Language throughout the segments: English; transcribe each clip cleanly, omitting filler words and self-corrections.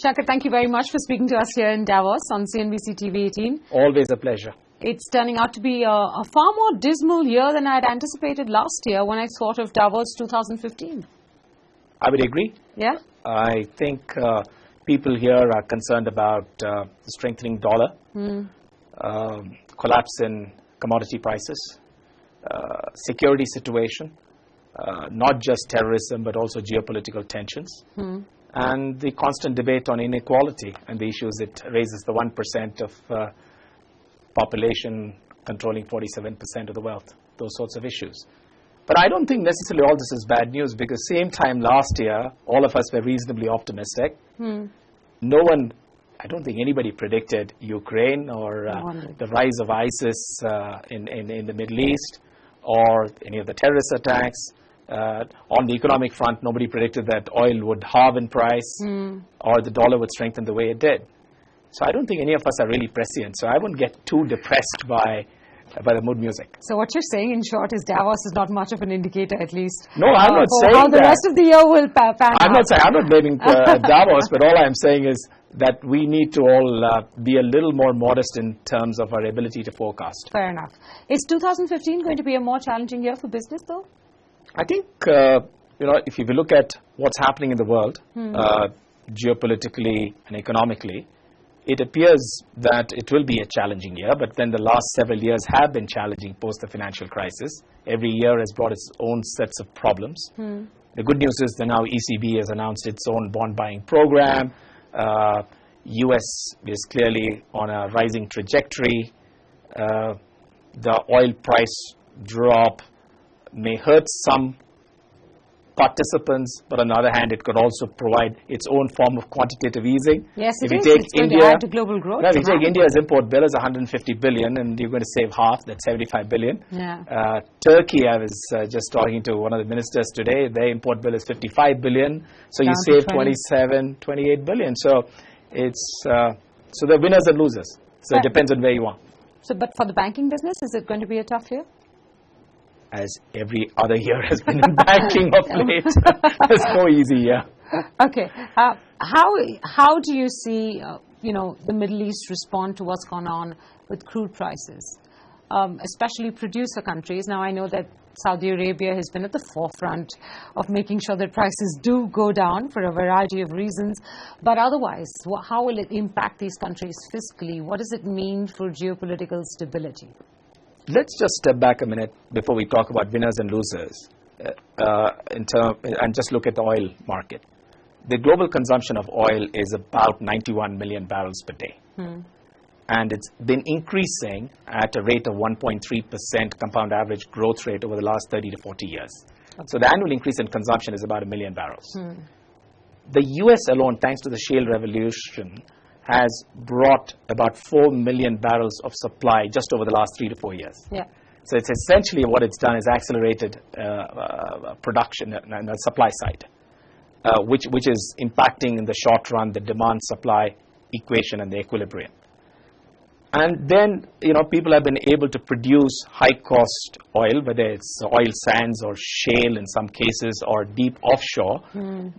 Shankar, thank you very much for speaking to us here in Davos on CNBC TV 18. Always a pleasure. It's turning out to be a far more dismal year than I had anticipated last year when I thought of Davos 2015. I would agree. Yeah? I think people here are concerned about the strengthening dollar, collapse in commodity prices, security situation, not just terrorism but also geopolitical tensions, and the constant debate on inequality and the issues it raises, the 1% of population controlling 47% of the wealth, those sorts of issues. But I don't think necessarily all this is bad news, because same time last year, all of us were reasonably optimistic. No one, I don't think anybody predicted Ukraine or the rise of ISIS in the Middle East or any of the terrorist attacks. On the economic front, nobody predicted that oil would halve in price or the dollar would strengthen the way it did. So I don't think any of us are really prescient. So I wouldn't get too depressed by the mood music. So what you're saying, in short, is Davos is not much of an indicator, at least. No, I'm not saying how the rest of the year will pan out. I'm not blaming Davos, but all I'm saying is that we need to all be a little more modest in terms of our ability to forecast. Fair enough. Is 2015 going to be a more challenging year for business, though? I think, if you look at what's happening in the world, geopolitically and economically, it appears that it will be a challenging year, but then the last several years have been challenging post the financial crisis. Every year has brought its own sets of problems. The good news is that now ECB has announced its own bond buying program. US is clearly on a rising trajectory. The oil price drop may hurt some participants, but on the other hand, it could also provide its own form of quantitative easing. Yes, if it you is. take it's going to add to global growth. If you take India's import bill is 150 billion, and you're going to save half, that's 75 billion. Yeah. Turkey, I was just talking to one of the ministers today, their import bill is 55 billion, so you Down save 28 billion. So it's so there are winners and losers. So it depends on where you are. So, but for the banking business, is it going to be a tough year? As every other year has been in banking of late. It's no easy year. Okay. How do you see, the Middle East respond to what's gone on with crude prices, especially producer countries? Now, I know that Saudi Arabia has been at the forefront of making sure that prices do go down for a variety of reasons. But otherwise, how will it impact these countries fiscally? What does it mean for geopolitical stability? Let's just step back a minute before we talk about winners and losers and just look at the oil market. The global consumption of oil is about 91 million barrels per day. And it's been increasing at a rate of 1.3% compound average growth rate over the last 30 to 40 years. Okay. So the annual increase in consumption is about 1 million barrels. The US alone, thanks to the shale revolution, has brought about 4 million barrels of supply just over the last 3 to 4 years. Yeah. So it's essentially what it's done is accelerated production on the supply side, which is impacting in the short run the demand-supply equation and the equilibrium. And then, people have been able to produce high-cost oil, whether it's oil sands or shale in some cases or deep offshore,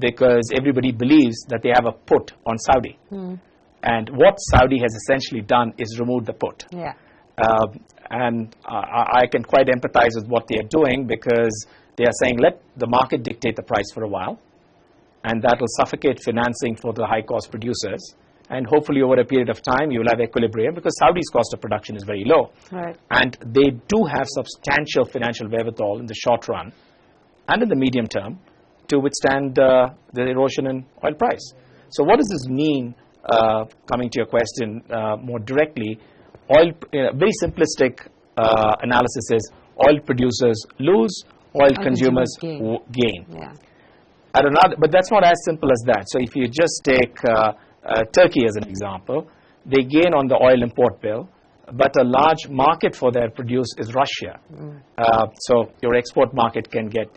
because everybody believes that they have a put on Saudi. And what Saudi has essentially done is remove the put. Yeah. And I can quite empathize with what they are doing, because they are saying, let the market dictate the price for a while, and that will suffocate financing for the high-cost producers. And hopefully over a period of time, you will have equilibrium, because Saudi's cost of production is very low. Right. And they do have substantial financial wherewithal in the short run and in the medium term to withstand the erosion in oil price. So what does this mean? Coming to your question more directly, very simplistic analysis is oil producers lose, oil consumers gain. Yeah. But that's not as simple as that. So if you just take Turkey as an example, they gain on the oil import bill, but a large market for their produce is Russia. So your export market can get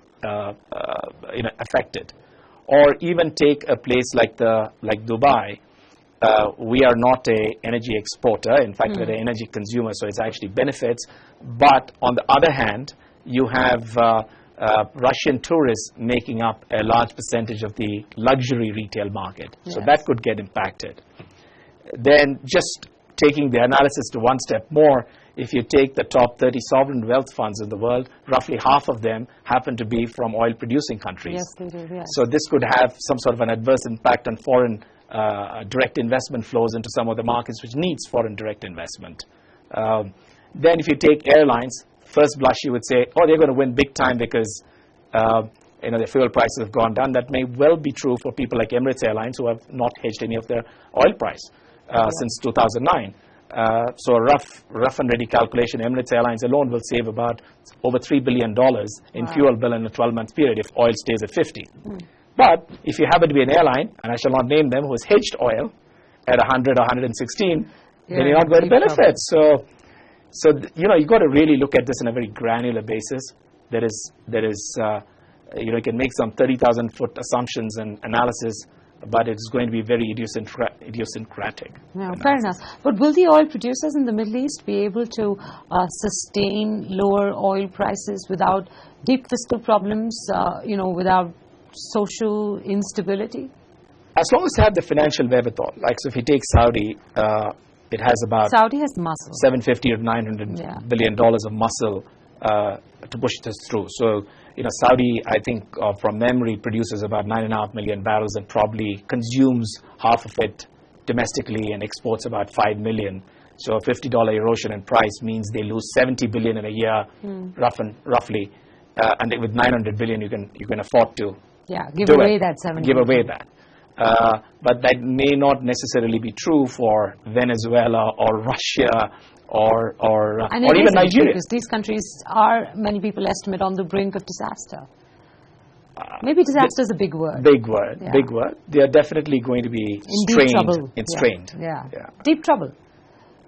affected. Or even take a place like Dubai. We are not an energy exporter. In fact, we're an energy consumer, so it's actually benefits. But on the other hand, you have Russian tourists making up a large percentage of the luxury retail market. Yes. So that could get impacted. Then just taking the analysis to one step more, if you take the top 30 sovereign wealth funds in the world, roughly half of them happen to be from oil-producing countries. Yes, they do, yes. So this could have some sort of an adverse impact on foreign direct investment flows into some of the markets which needs foreign direct investment. Then if you take airlines, first blush you would say, oh, they're going to win big time because the fuel prices have gone down. That may well be true for people like Emirates Airlines, who have not hedged any of their oil price since 2009. So a rough and ready calculation, Emirates Airlines alone will save about over $3 billion in fuel bill in a 12-month period if oil stays at 50. But if you happen to be an airline, and I shall not name them, who has hedged oil at 100 or 116, then you're not going to benefit. So you've got to really look at this in a very granular basis. You can make some 30,000-foot assumptions and analysis, but it's going to be very idiosyncratic. Yeah, fair enough. But will the oil producers in the Middle East be able to sustain lower oil prices without deep fiscal problems, without social instability? As long as they have the financial wherewithal. So if you take Saudi, it has about Saudi has muscle. $750 or $900 billion of muscle to push this through. So, Saudi, I think, from memory, produces about 9.5 million barrels and probably consumes half of it domestically and exports about 5 million. So a $50 erosion in price means they lose $70 billion in a year, roughly. And with $900 billion, you can afford to give away that $70 Give away that. But that may not necessarily be true for Venezuela or Russia or even Nigeria. Because these countries are, many people estimate, on the brink of disaster. Maybe disaster is a big word. Big word. They are definitely going to be deep trouble. Strained. Deep trouble.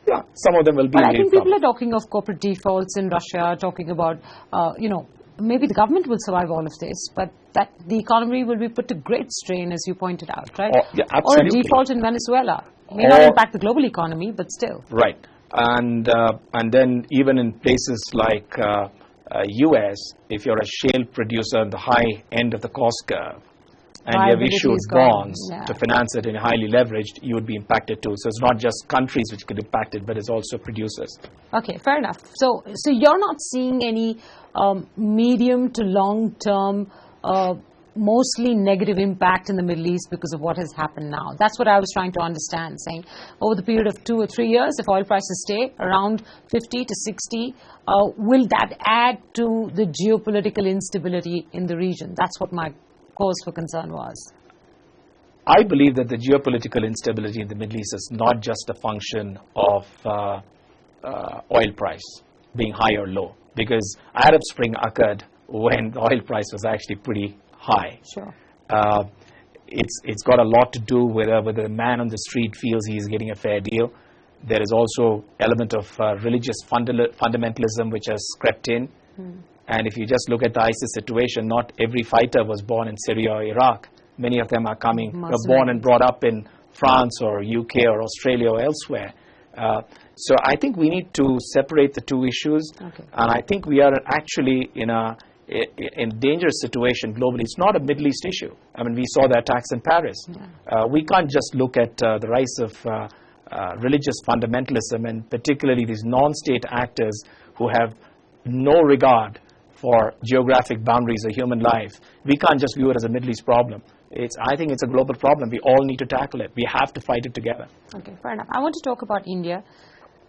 Yeah, some of them will be. But I think people are talking of corporate defaults in Russia, talking about, maybe the government will survive all of this, but that the economy will be put to great strain, as you pointed out, right? Absolutely. Or a default in Venezuela. May not impact the global economy, but still. Right. And then even in places like U.S., if you're a shale producer on the high end of the cost curve, and you have issued bonds to finance it and highly leveraged, you would be impacted too. So it's not just countries which get impacted, but it's also producers. Okay, fair enough. So you're not seeing any medium to long-term, mostly negative impact in the Middle East because of what has happened now. That's what I was trying to understand, saying over the period of 2 or 3 years, if oil prices stay around 50 to 60, will that add to the geopolitical instability in the region? That's what my cause for concern was. I believe that the geopolitical instability in the Middle East is not just a function of oil price being high or low, because Arab Spring occurred when the oil price was actually pretty high. Sure. It's got a lot to do with whether the man on the street feels he is getting a fair deal. There is also element of religious fundamentalism which has crept in. And if you just look at the ISIS situation, not every fighter was born in Syria or Iraq. Many of them are born and brought up in France or UK or Australia or elsewhere. So I think we need to separate the two issues. Okay. And I think we are actually in a dangerous situation globally. It's not a Middle East issue. I mean, we saw the attacks in Paris. We can't just look at the rise of religious fundamentalism, and particularly these non-state actors who have no regard for geographic boundaries of human life. We can't just view it as a Middle East problem. I think it's a global problem. We all need to tackle it. We have to fight it together. Okay, fair enough. I want to talk about India.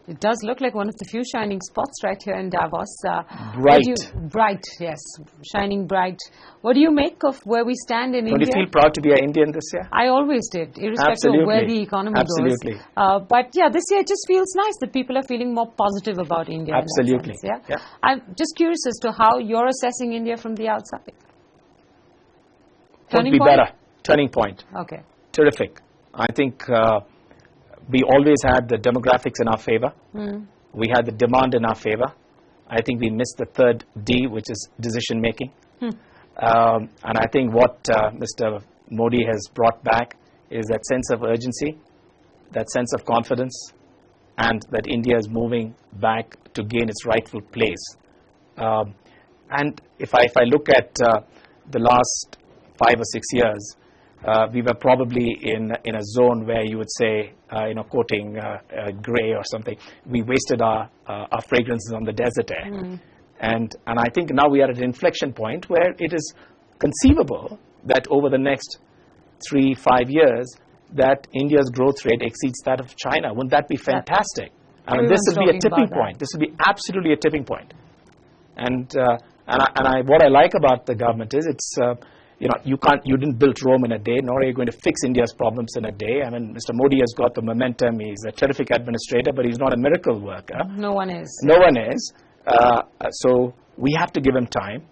It does look like one of the few shining spots right here in Davos. Bright, yes, shining bright. What do you make of where we stand in India? Don't you feel proud to be an Indian this year? I always did, irrespective of where the economy goes. But yeah, this year it just feels nice that people are feeling more positive about India. Absolutely. In that sense, yeah? I'm just curious as to how you're assessing India from the outside. Could be better. Turning point. Okay. Terrific. I think we always had the demographics in our favor. We had the demand in our favor. I think we missed the third D, which is decision making. And I think what Mr. Modi has brought back is that sense of urgency, that sense of confidence, and that India is moving back to gain its rightful place. And if I look at the last 5 or 6 years, we were probably in a zone where you would say, quoting Gray or something, we wasted our fragrances on the desert air. And I think now we are at an inflection point where it is conceivable that over the next 3-5 years, that India's growth rate exceeds that of China. Wouldn't that be fantastic? I mean, this would be a tipping point. This would be absolutely a tipping point. And what I like about the government is it's you didn't build Rome in a day, nor are you going to fix India's problems in a day. I mean, Mr. Modi has got the momentum. He's a terrific administrator, but he's not a miracle worker. No one is. No one is. So we have to give him time.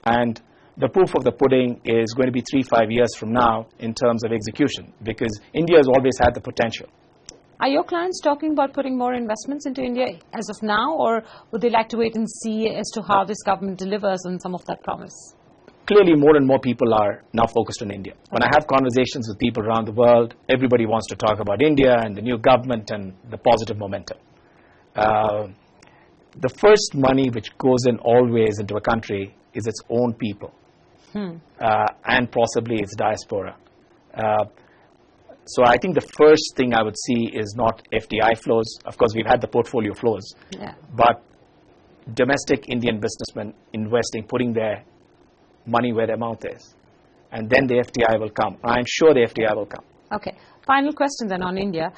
And the proof of the pudding is going to be 3-5 years from now in terms of execution, because India has always had the potential. Are your clients talking about putting more investments into India as of now, or would they like to wait and see as to how this government delivers on some of that promise? Clearly, more and more people are now focused on India. When I have conversations with people around the world, everybody wants to talk about India and the new government and the positive momentum. The first money which goes in always into a country is its own people, and possibly its diaspora. So I think the first thing I would see is not FDI flows. Of course, we've had the portfolio flows, but domestic Indian businessmen investing, putting their money where their mouth is. And then the FDI will come. I'm sure the FDI will come. Okay. Final question then on India.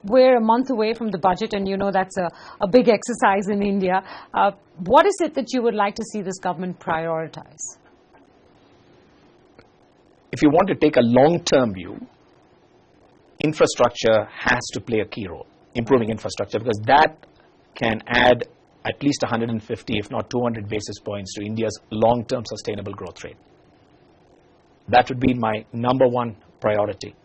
We're a month away from the budget, and you know that's a big exercise in India. What is it that you would like to see this government prioritize? If you want to take a long-term view, infrastructure has to play a key role, improving infrastructure, because that can add at least 150, if not 200 basis points to India's long-term sustainable growth rate. That would be my number one priority.